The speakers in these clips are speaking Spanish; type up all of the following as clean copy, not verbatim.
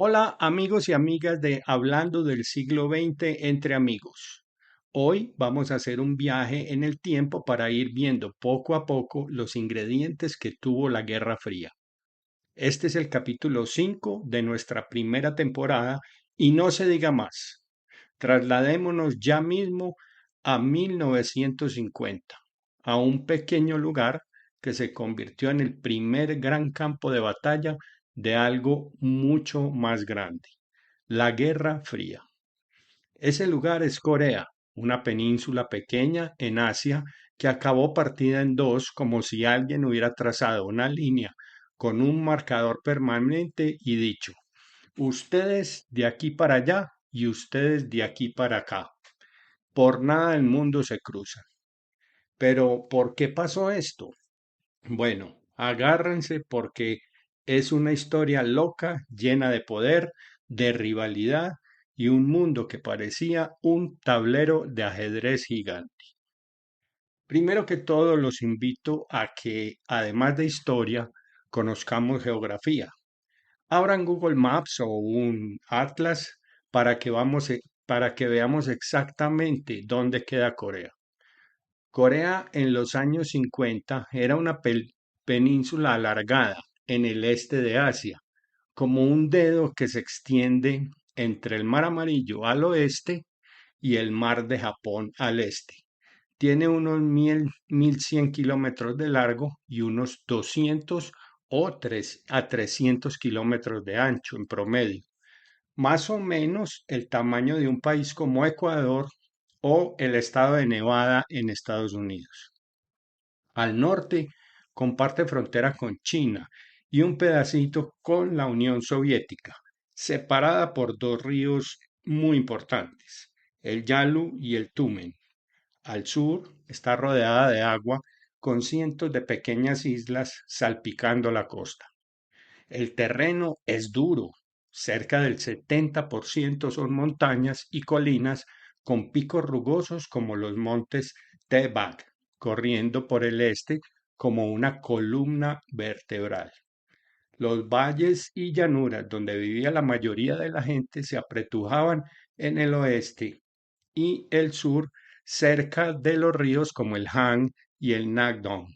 Hola amigos y amigas de Hablando del siglo XX entre amigos. Hoy vamos a hacer un viaje en el tiempo para ir viendo poco a poco los ingredientes que tuvo la Guerra Fría. Este es el capítulo 5 de nuestra primera temporada y no se diga más. Trasladémonos ya mismo a 1950, a un pequeño lugar que se convirtió en el primer gran campo de batalla de algo mucho más grande, la Guerra Fría. Ese lugar es Corea, una península pequeña en Asia que acabó partida en dos como si alguien hubiera trazado una línea con un marcador permanente y dicho, ustedes de aquí para allá y ustedes de aquí para acá. Por nada del mundo se cruzan. Pero, ¿por qué pasó esto? Bueno, agárrense porque es una historia loca, llena de poder, de rivalidad y un mundo que parecía un tablero de ajedrez gigante. Primero que todo, los invito a que, además de historia, conozcamos geografía. Abran Google Maps o un Atlas para que veamos exactamente dónde queda Corea. Corea en los años 50 era una península alargada en el este de Asia, como un dedo que se extiende entre el Mar Amarillo al oeste y el Mar de Japón al este. Tiene unos 1100 kilómetros de largo y unos 200 a 300 kilómetros de ancho en promedio, más o menos el tamaño de un país como Ecuador o el estado de Nevada en Estados Unidos. Al norte comparte frontera con China y un pedacito con la Unión Soviética, separada por dos ríos muy importantes, el Yalu y el Tumen. Al sur está rodeada de agua con cientos de pequeñas islas salpicando la costa. El terreno es duro, cerca del 70% son montañas y colinas con picos rugosos como los montes Tebag, corriendo por el este como una columna vertebral. Los valles y llanuras donde vivía la mayoría de la gente se apretujaban en el oeste y el sur cerca de los ríos como el Han y el Nakdong.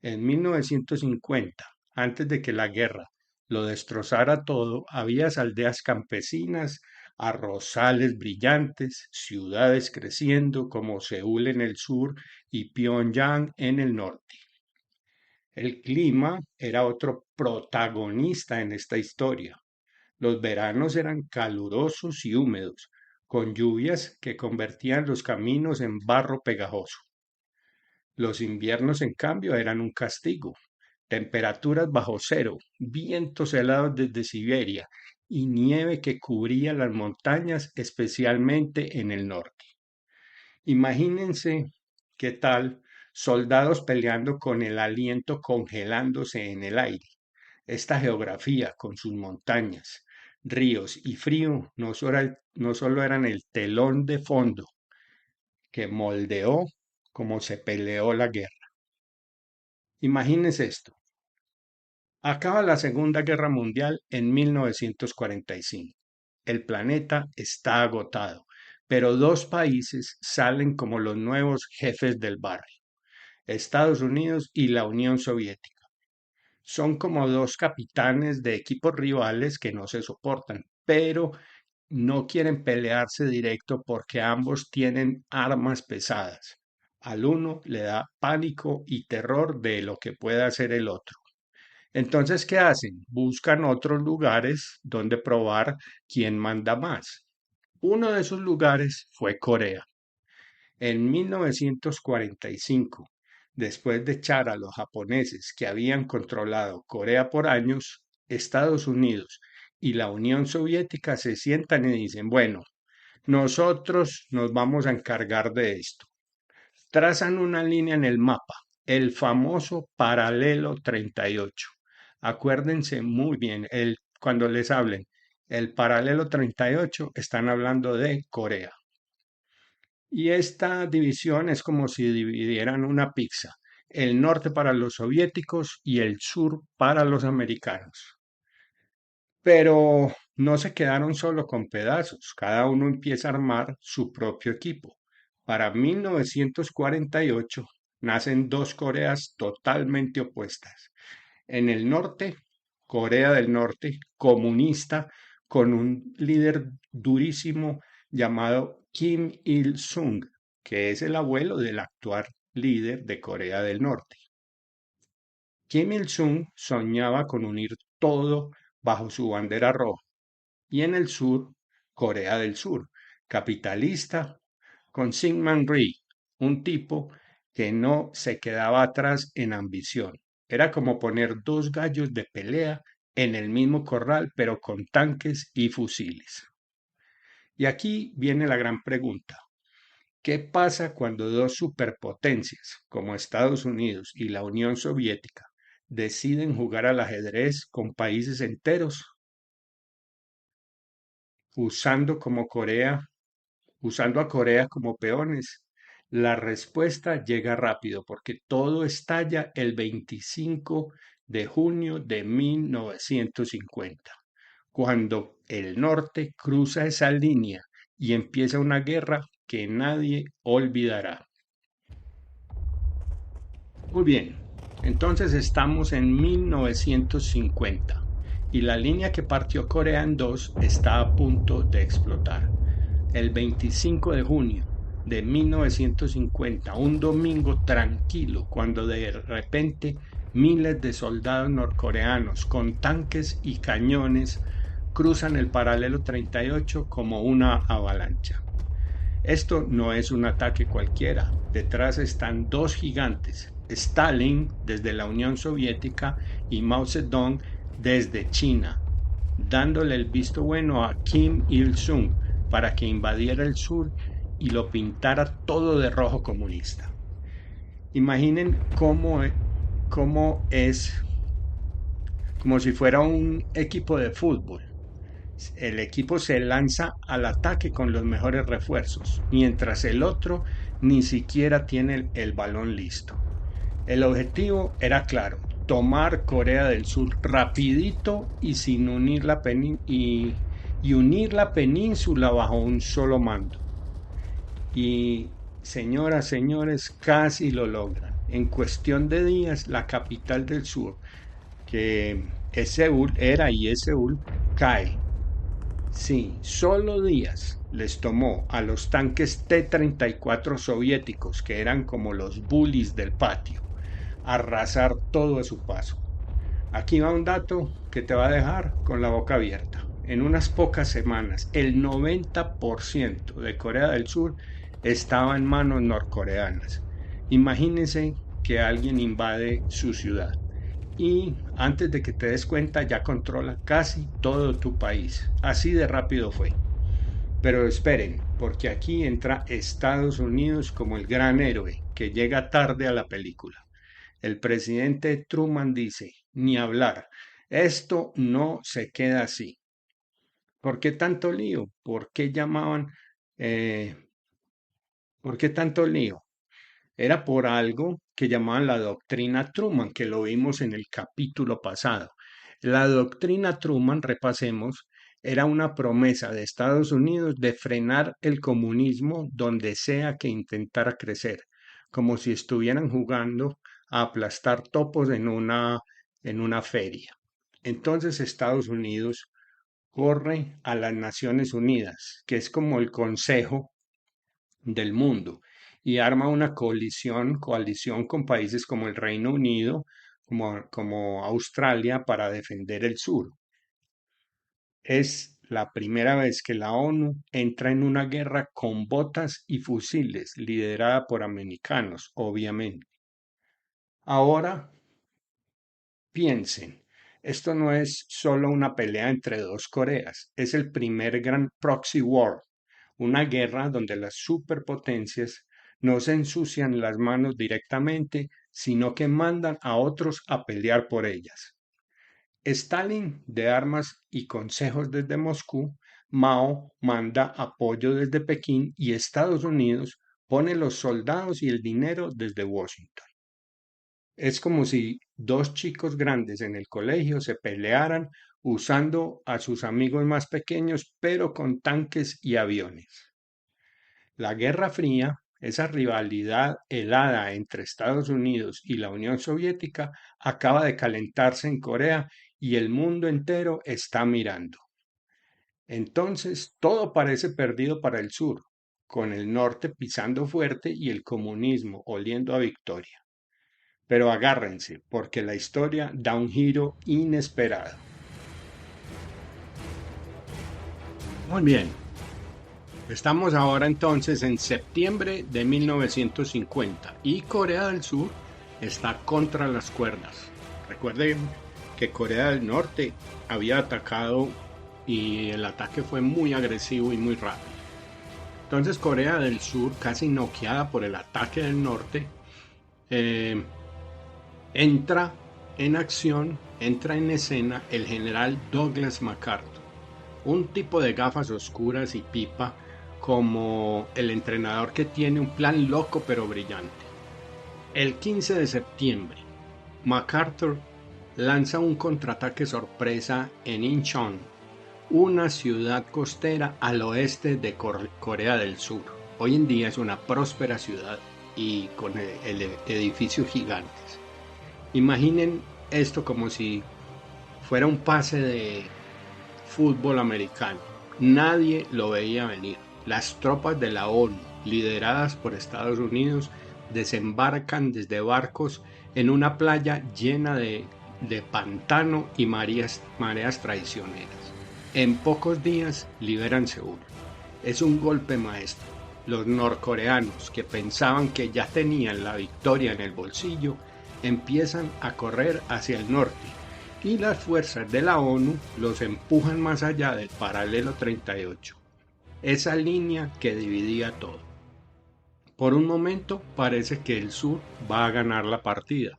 En 1950, antes de que la guerra lo destrozara todo, había aldeas campesinas, arrozales brillantes, ciudades creciendo como Seúl en el sur y Pyongyang en el norte. El clima era otro protagonista en esta historia. Los veranos eran calurosos y húmedos, con lluvias que convertían los caminos en barro pegajoso. Los inviernos, en cambio, eran un castigo. Temperaturas bajo cero, vientos helados desde Siberia y nieve que cubría las montañas, especialmente en el norte. Imagínense qué tal soldados peleando con el aliento congelándose en el aire. Esta geografía con sus montañas, ríos y frío no solo eran el telón de fondo que moldeó cómo se peleó la guerra. Imagínense esto. Acaba la Segunda Guerra Mundial en 1945. El planeta está agotado, pero dos países salen como los nuevos jefes del barrio, Estados Unidos y la Unión Soviética. Son como dos capitanes de equipos rivales que no se soportan, pero no quieren pelearse directo porque ambos tienen armas pesadas. Al uno le da pánico y terror de lo que pueda hacer el otro. Entonces, ¿qué hacen? Buscan otros lugares donde probar quién manda más. Uno de esos lugares fue Corea. En 1945, después de echar a los japoneses que habían controlado Corea por años, Estados Unidos y la Unión Soviética se sientan y dicen, bueno, nosotros nos vamos a encargar de esto. Trazan una línea en el mapa, el famoso paralelo 38. Acuérdense muy bien, cuando les hablen, el paralelo 38 están hablando de Corea. Y esta división es como si dividieran una pizza, el norte para los soviéticos y el sur para los americanos. Pero no se quedaron solo con pedazos, cada uno empieza a armar su propio equipo. Para 1948 nacen dos Coreas totalmente opuestas. En el norte, Corea del Norte, comunista, con un líder durísimo llamado Kim Il-sung, que es el abuelo del actual líder de Corea del Norte. Kim Il-sung soñaba con unir todo bajo su bandera roja. Y en el sur, Corea del Sur, capitalista, con Syngman Rhee, un tipo que no se quedaba atrás en ambición. Era como poner dos gallos de pelea en el mismo corral, pero con tanques y fusiles. Y aquí viene la gran pregunta. ¿Qué pasa cuando dos superpotencias, como Estados Unidos y la Unión Soviética, deciden jugar al ajedrez con países enteros, usando como Corea usando a Corea como peones? La respuesta llega rápido porque todo estalla el 25 de junio de 1950, cuando el norte cruza esa línea y empieza una guerra que nadie olvidará. Muy bien, entonces estamos en 1950 y la línea que partió Corea en dos está a punto de explotar. El 25 de junio de 1950, un domingo tranquilo, cuando de repente miles de soldados norcoreanos con tanques y cañones cruzan el paralelo 38 como una avalancha. Esto no es un ataque cualquiera. Detrás están dos gigantes, Stalin desde la Unión Soviética y Mao Zedong desde China, dándole el visto bueno a Kim Il-sung para que invadiera el sur y lo pintara todo de rojo comunista. Imaginen cómo es como si fuera un equipo de fútbol. El equipo se lanza al ataque con los mejores refuerzos, mientras el otro ni siquiera tiene el balón listo. El objetivo era claro, tomar Corea del Sur rapidito y sin unir y unir la península bajo un solo mando. Y señoras, señores, casi lo logran. En cuestión de días, la capital del sur, que es Seúl, era y es Seúl, cae. Sí, solo días les tomó a los tanques T-34 soviéticos, que eran como los bullies del patio, arrasar todo a su paso. Aquí va un dato que te va a dejar con la boca abierta. En unas pocas semanas, el 90% de Corea del Sur estaba en manos norcoreanas. Imagínense que alguien invade su ciudad y antes de que te des cuenta ya controla casi todo tu país. Así de rápido fue. Pero esperen, porque aquí entra Estados Unidos como el gran héroe que llega tarde a la película. El presidente Truman dice, ni hablar, esto no se queda así. ¿Por qué tanto lío? Eh, ¿Por qué tanto lío? Era por algo que llamaban la doctrina Truman, que lo vimos en el capítulo pasado. La doctrina Truman, repasemos, era una promesa de Estados Unidos de frenar el comunismo donde sea que intentara crecer, como si estuvieran jugando a aplastar topos en una feria. Entonces Estados Unidos corre a las Naciones Unidas, que es como el consejo del mundo, y arma una coalición con países como el Reino Unido, como Australia, para defender el sur. Es la primera vez que la ONU entra en una guerra con botas y fusiles, liderada por americanos, obviamente. Ahora piensen, esto no es solo una pelea entre dos Coreas, es el primer gran proxy war, una guerra donde las superpotencias no se ensucian las manos directamente, sino que mandan a otros a pelear por ellas. Stalin de armas y consejos desde Moscú, Mao manda apoyo desde Pekín y Estados Unidos pone los soldados y el dinero desde Washington. Es como si dos chicos grandes en el colegio se pelearan usando a sus amigos más pequeños, pero con tanques y aviones. La Guerra Fría, esa rivalidad helada entre Estados Unidos y la Unión Soviética, acaba de calentarse en Corea y el mundo entero está mirando. Entonces, todo parece perdido para el sur, con el norte pisando fuerte y el comunismo oliendo a victoria. Pero agárrense, porque la historia da un giro inesperado. Muy bien, estamos ahora entonces en septiembre de 1950 y Corea del Sur está contra las cuerdas. Recuerden que Corea del Norte había atacado y el ataque fue muy agresivo y muy rápido. Entonces Corea del Sur, casi noqueada por el ataque del norte, eh, entra en acción, entra en escena el general Douglas MacArthur, un tipo de gafas oscuras y pipa como el entrenador que tiene un plan loco pero brillante. El 15 de septiembre, MacArthur lanza un contraataque sorpresa en Incheon, una ciudad costera al oeste de Corea del Sur. Hoy en día es una próspera ciudad y con edificios gigantes. Imaginen esto como si fuera un pase de fútbol americano. Nadie lo veía venir. Las tropas de la ONU, lideradas por Estados Unidos, desembarcan desde barcos en una playa llena de pantano y mareas traicioneras. En pocos días liberan Seúl. Es un golpe maestro. Los norcoreanos, que pensaban que ya tenían la victoria en el bolsillo, empiezan a correr hacia el norte y las fuerzas de la ONU los empujan más allá del paralelo 38, esa línea que dividía todo. Por un momento parece que el sur va a ganar la partida,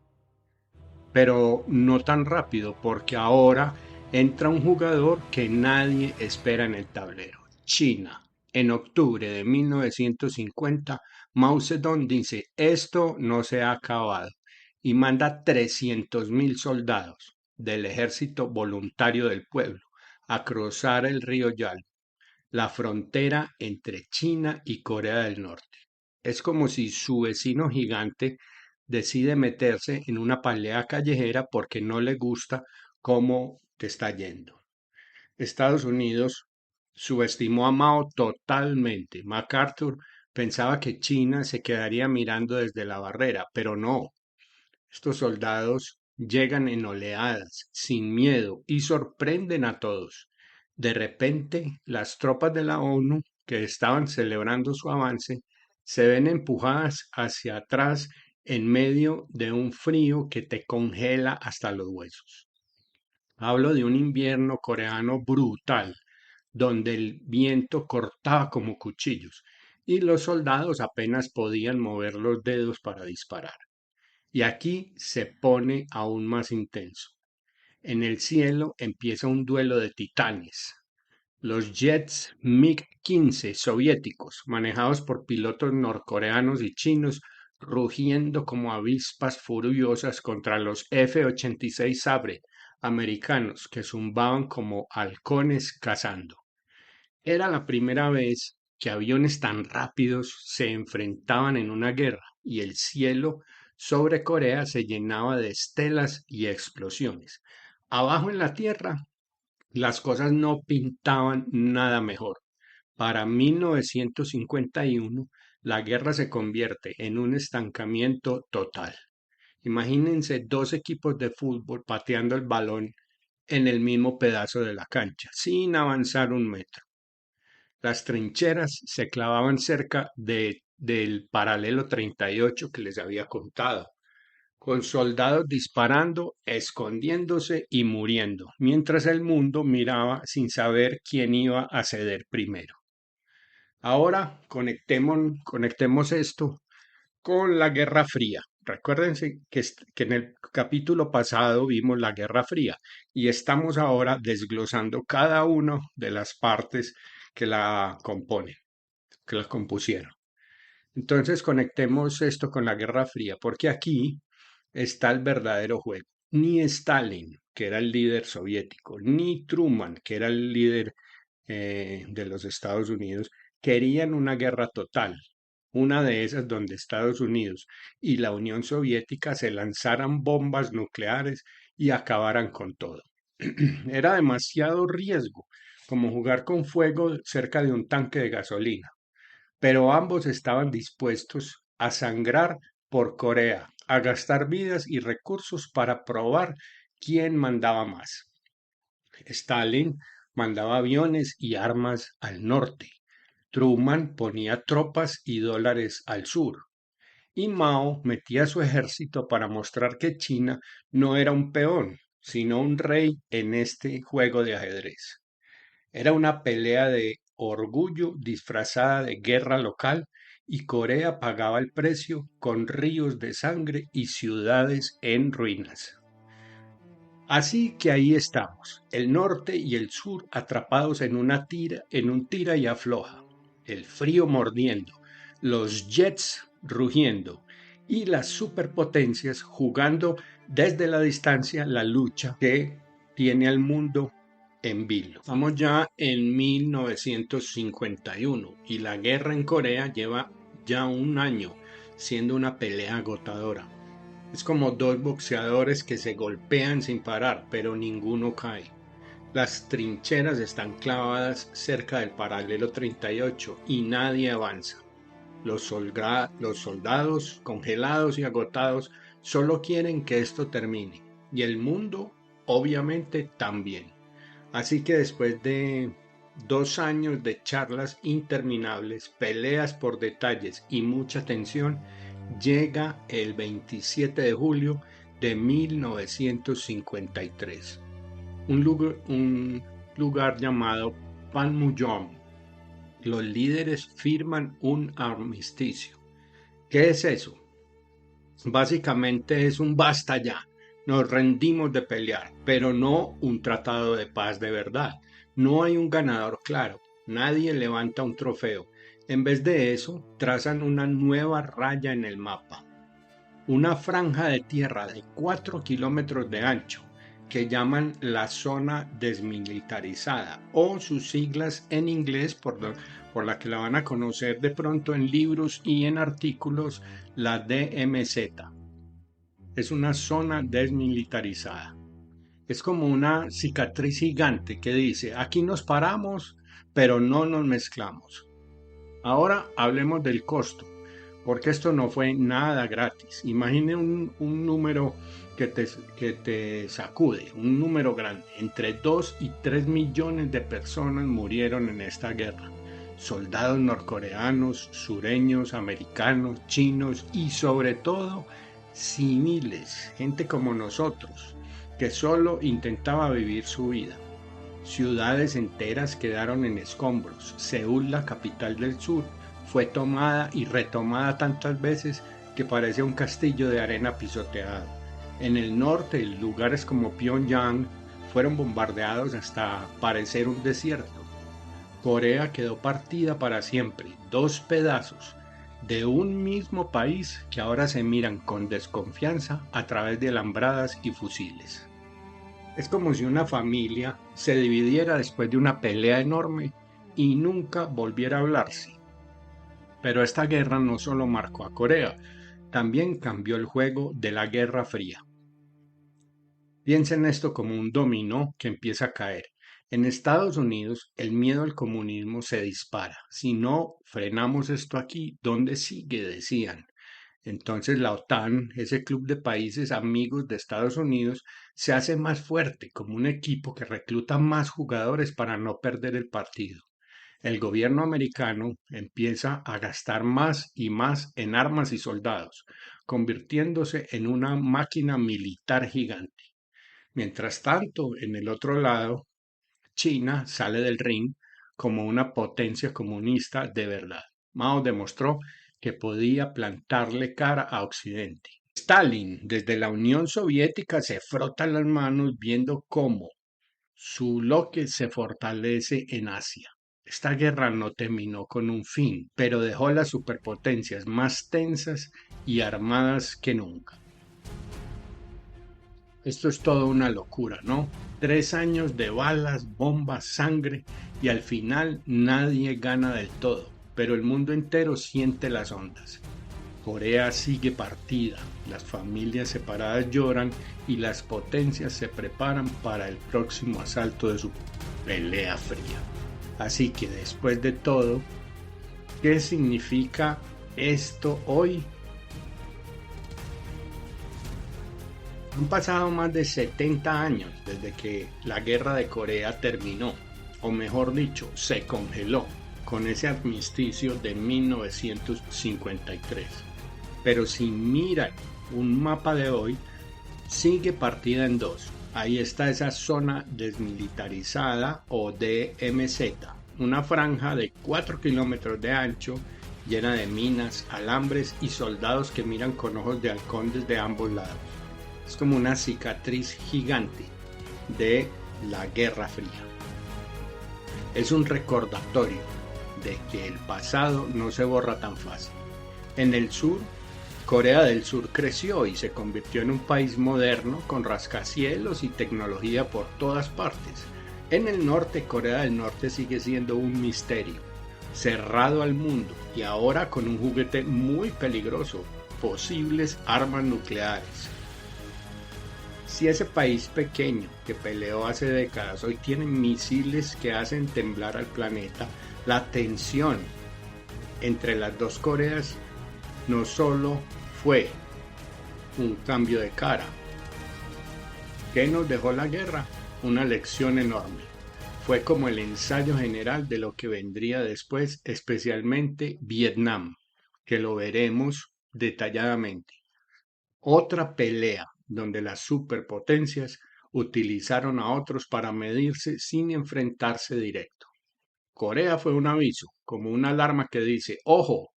pero no tan rápido porque ahora entra un jugador que nadie espera en el tablero, China. En octubre de 1950, Mao Zedong dice, esto no se ha acabado, y manda 300.000 soldados del ejército voluntario del pueblo a cruzar el río Yal, la frontera entre China y Corea del Norte. Es como si su vecino gigante decide meterse en una pelea callejera porque no le gusta cómo te está yendo. Estados Unidos subestimó a Mao totalmente. MacArthur pensaba que China se quedaría mirando desde la barrera, pero no. Estos soldados llegan en oleadas, sin miedo, y sorprenden a todos. De repente, las tropas de la ONU, que estaban celebrando su avance, se ven empujadas hacia atrás en medio de un frío que te congela hasta los huesos. Hablo de un invierno coreano brutal, donde el viento cortaba como cuchillos y los soldados apenas podían mover los dedos para disparar. Y aquí se pone aún más intenso. En el cielo empieza un duelo de titanes. Los jets MiG-15 soviéticos, manejados por pilotos norcoreanos y chinos, rugiendo como avispas furiosas contra los F-86 Sabre americanos que zumbaban como halcones cazando. Era la primera vez que aviones tan rápidos se enfrentaban en una guerra y el cielo sobre Corea se llenaba de estelas y explosiones. Abajo en la tierra, las cosas no pintaban nada mejor. Para 1951, la guerra se convierte en un estancamiento total. Imagínense dos equipos de fútbol pateando el balón en el mismo pedazo de la cancha, sin avanzar un metro. Las trincheras se clavaban cerca del paralelo 38 que les había contado, con soldados disparando, escondiéndose y muriendo, mientras el mundo miraba sin saber quién iba a ceder primero. Ahora conectemos esto con la Guerra Fría. Recuérdense que en el capítulo pasado vimos la Guerra Fría y estamos ahora desglosando cada una de las partes que la componen, que la compusieron. Entonces conectemos esto con la Guerra Fría, porque aquí está el verdadero juego. Ni Stalin, que era el líder soviético, ni Truman, que era el líder de los Estados Unidos, querían una guerra total, una de esas donde Estados Unidos y la Unión Soviética se lanzaran bombas nucleares y acabaran con todo. Era demasiado riesgo, como jugar con fuego cerca de un tanque de gasolina, pero ambos estaban dispuestos a sangrar por Corea, a gastar vidas y recursos para probar quién mandaba más. Stalin mandaba aviones y armas al norte. Truman ponía tropas y dólares al sur. Y Mao metía su ejército para mostrar que China no era un peón, sino un rey en este juego de ajedrez. Era una pelea de orgullo disfrazada de guerra local y Corea pagaba el precio con ríos de sangre y ciudades en ruinas. Así que ahí estamos, el norte y el sur atrapados en un tira y afloja, el frío mordiendo, los jets rugiendo y las superpotencias jugando desde la distancia la lucha que tiene al mundo en vilo. Estamos ya en 1951 y la guerra en Corea lleva ya un año siendo una pelea agotadora. Es como dos boxeadores que se golpean sin parar, pero ninguno cae. Las trincheras están clavadas cerca del paralelo 38 y nadie avanza. Los soldados, congelados y agotados, solo quieren que esto termine. Y el mundo, obviamente, también. Así que después de 2 años de charlas interminables, peleas por detalles y mucha tensión, llega el 27 de julio de 1953, un lugar llamado Panmunjom. Los líderes firman un armisticio. ¿Qué es eso? Básicamente es un basta ya. Nos rendimos de pelear, pero no un tratado de paz de verdad. No hay un ganador claro. Nadie levanta un trofeo. En vez de eso, trazan una nueva raya en el mapa. Una franja de tierra de 4 kilómetros de ancho que llaman la zona desmilitarizada o sus siglas en inglés por la que la van a conocer de pronto en libros y en artículos, la DMZ. Es una zona desmilitarizada. Es como una cicatriz gigante que dice, aquí nos paramos, pero no nos mezclamos. Ahora hablemos del costo, porque esto no fue nada gratis. Imagine un número que te sacude, un número grande. Entre 2 y 3 millones de personas murieron en esta guerra. Soldados norcoreanos, sureños, americanos, chinos y sobre todo civiles, gente como nosotros, que solo intentaba vivir su vida. Ciudades enteras quedaron en escombros. Seúl, la capital del sur, fue tomada y retomada tantas veces que parece un castillo de arena pisoteado. En el norte, lugares como Pyongyang fueron bombardeados hasta parecer un desierto. Corea quedó partida para siempre, dos pedazos de un mismo país que ahora se miran con desconfianza a través de alambradas y fusiles. Es como si una familia se dividiera después de una pelea enorme y nunca volviera a hablarse. Pero esta guerra no solo marcó a Corea, también cambió el juego de la Guerra Fría. Piensen esto como un dominó que empieza a caer. En Estados Unidos, el miedo al comunismo se dispara. Si no frenamos esto aquí, ¿dónde sigue? Decían. Entonces la OTAN, ese club de países amigos de Estados Unidos, se hace más fuerte como un equipo que recluta más jugadores para no perder el partido. El gobierno americano empieza a gastar más y más en armas y soldados, convirtiéndose en una máquina militar gigante. Mientras tanto, en el otro lado, China sale del ring como una potencia comunista de verdad. Mao demostró que podía plantarle cara a Occidente. Stalin, desde la Unión Soviética, se frota las manos viendo cómo su bloque se fortalece en Asia. Esta guerra no terminó con un fin, pero dejó las superpotencias más tensas y armadas que nunca. Esto es toda una locura, ¿no? 3 años de balas, bombas, sangre y al final nadie gana del todo, pero el mundo entero siente las ondas. Corea sigue partida, las familias separadas lloran y las potencias se preparan para el próximo asalto de su pelea fría. Así que después de todo, ¿qué significa esto hoy? Han pasado más de 70 años desde que la guerra de Corea terminó, o mejor dicho, se congeló con ese armisticio de 1953. Pero si miran un mapa de hoy, sigue partida en dos. Ahí está esa zona desmilitarizada o DMZ, una franja de 4 kilómetros de ancho, llena de minas, alambres y soldados que miran con ojos de halcón desde ambos lados. Es como una cicatriz gigante de la Guerra Fría. Es un recordatorio de que el pasado no se borra tan fácil. En el sur, Corea del Sur creció y se convirtió en un país moderno con rascacielos y tecnología por todas partes. En el norte, Corea del Norte sigue siendo un misterio, cerrado al mundo y ahora con un juguete muy peligroso, posibles armas nucleares. Si ese país pequeño que peleó hace décadas hoy tiene misiles que hacen temblar al planeta, la tensión entre las dos Coreas no solo fue un cambio de cara. ¿Qué nos dejó la guerra? Una lección enorme. Fue como el ensayo general de lo que vendría después, especialmente Vietnam, que lo veremos detalladamente. Otra pelea donde las superpotencias utilizaron a otros para medirse sin enfrentarse directo. Corea fue un aviso, como una alarma que dice, ojo,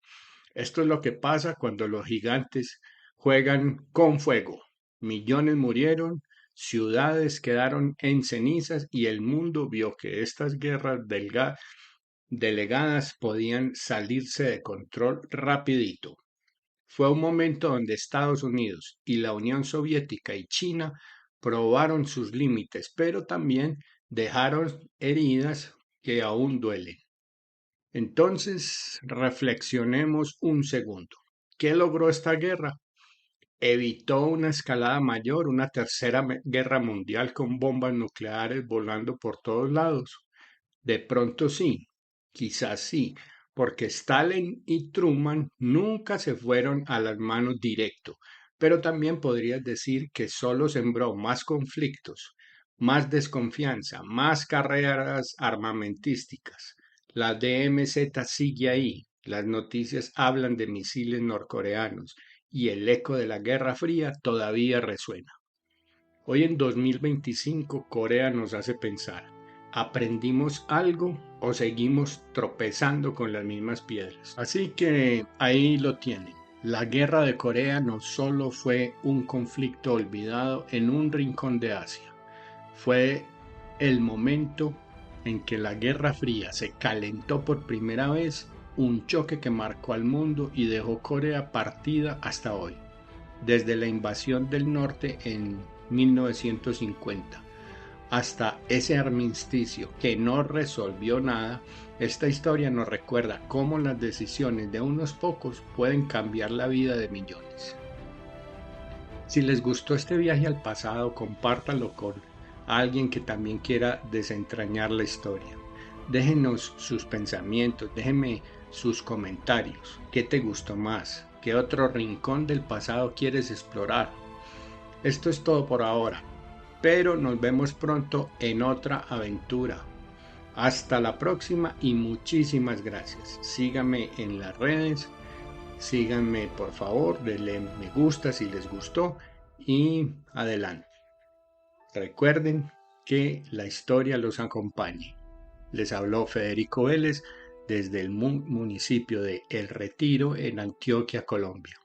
esto es lo que pasa cuando los gigantes juegan con fuego. Millones murieron, ciudades quedaron en cenizas y el mundo vio que estas guerras delegadas podían salirse de control rapidito. Fue un momento donde Estados Unidos y la Unión Soviética y China probaron sus límites, pero también dejaron heridas que aún duelen. Entonces, reflexionemos un segundo. ¿Qué logró esta guerra? Evitó una escalada mayor, una tercera guerra mundial con bombas nucleares volando por todos lados. De pronto sí, quizás sí, porque Stalin y Truman nunca se fueron a las manos directo, pero también podrías decir que solo sembró más conflictos, más desconfianza, más carreras armamentísticas. La DMZ sigue ahí, las noticias hablan de misiles norcoreanos y el eco de la Guerra Fría todavía resuena. Hoy en 2025 Corea nos hace pensar, ¿aprendimos algo o seguimos tropezando con las mismas piedras? Así que ahí lo tienen. La guerra de Corea no solo fue un conflicto olvidado en un rincón de Asia, fue el momento en que la Guerra Fría se calentó por primera vez, un choque que marcó al mundo y dejó Corea partida hasta hoy. Desde la invasión del norte en 1950 hasta ese armisticio que no resolvió nada, esta historia nos recuerda cómo las decisiones de unos pocos pueden cambiar la vida de millones. Si les gustó este viaje al pasado, compártanlo con alguien que también quiera desentrañar la historia. Déjenos sus pensamientos, déjenme sus comentarios. ¿Qué te gustó más? ¿Qué otro rincón del pasado quieres explorar? Esto es todo por ahora, pero nos vemos pronto en otra aventura. Hasta la próxima y muchísimas gracias. Síganme en las redes, síganme por favor, denle me gusta si les gustó y adelante. Recuerden que la historia los acompañe. Les habló Federico Vélez desde el municipio de El Retiro en Antioquia, Colombia.